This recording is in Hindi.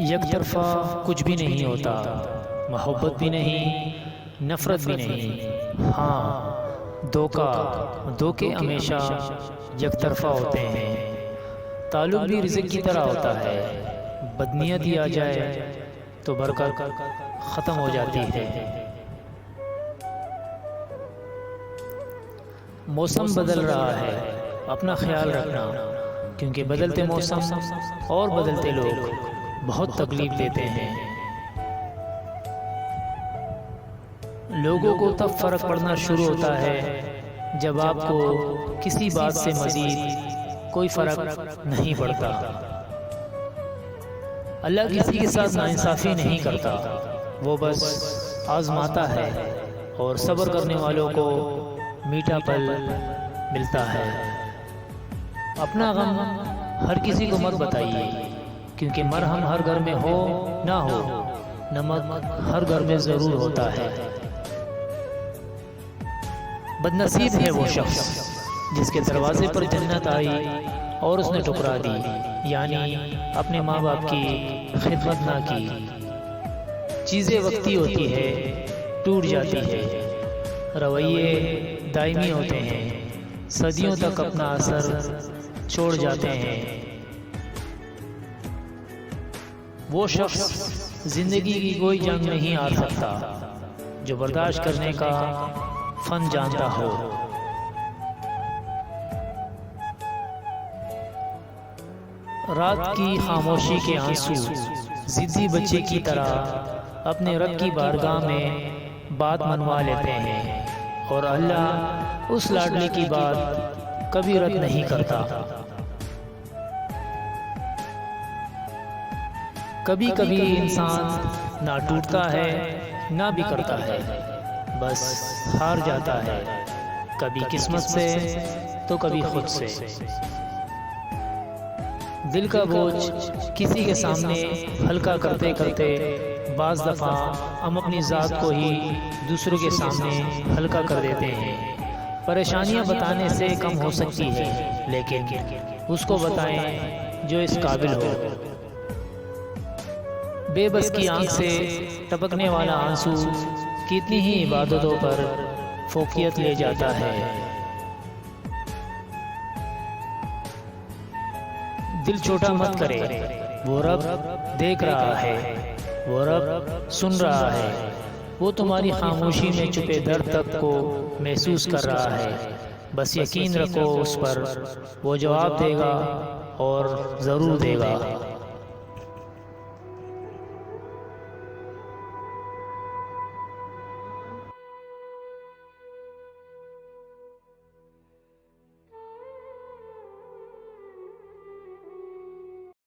एक तरफ़ा कुछ भी नहीं होता, मोहब्बत भी नहीं, नफ़रत भी नहीं। हाँ, धोखे हमेशा एक तरफ़ा होते हैं। ताल्लुक़ भी रिज़्क़ की तरह होता है, बदनीयती आ जाए तो बरकत ख़त्म हो जाती है। मौसम बदल रहा है, अपना ख्याल रखना, क्योंकि बदलते मौसम और बदलते लोग बहुत तकलीफ़ देते हैं। लोगों को तब फ़र्क पड़ना शुरू होता है जब आपको किसी बात से मज़ीद कोई फ़र्क नहीं पड़ता। अल्लाह किसी के साथ नाइंसाफ़ी नहीं करता, वो बस आज़माता है और सब्र करने वालों को मीठा पल मिलता है। अपना गम हर किसी को मत बताइए, क्योंकि मरहम हर घर में हो ना हो, नमक हर घर में ज़रूर होता है। बदनसीब है वो शख्स जिसके दरवाजे पर जन्नत आई और उसने ठुकरा दी, यानी अपने माँ बाप की खिदमत ना की। चीज़ें वक्ती होती है, टूट जाती है, रवैये दायमी होते हैं, सदियों तक अपना असर छोड़ जाते हैं। वो शख्स ज़िंदगी की कोई जंग नहीं हार सकता जो बर्दाश्त करने का फ़न जानता हो। रात की खामोशी के आंसू ज़िद्दी बच्चे की तरह अपने रब की बारगाह में बात मनवा लेते हैं, और अल्लाह उस लाडले की बात कभी रद्द नहीं करता। कभी कभी इंसान ना टूटता है ना भी करता है, बस हार जाता है, कभी किस्मत से तो कभी खुद से। दिल का बोझ किसी के सामने हल्का करते करते बाज़ दफ़ा हम अपनी ज़ात को ही दूसरों के सामने हल्का कर देते हैं। परेशानियां बताने से कम हो सकती है, लेकिन उसको बताएं जो इस काबिल हो। बेबस की आंख से टपकने वाला आंसू कितनी ही इबादतों पर फोकियत ले जाता है। दिल छोटा मत करे, वो रब देख रहा है, वो रब सुन रहा है, वो तुम्हारी खामोशी में छुपे दर्द तक को महसूस कर रहा है। बस यकीन रखो उस पर, वो जवाब देगा और ज़रूर देगा।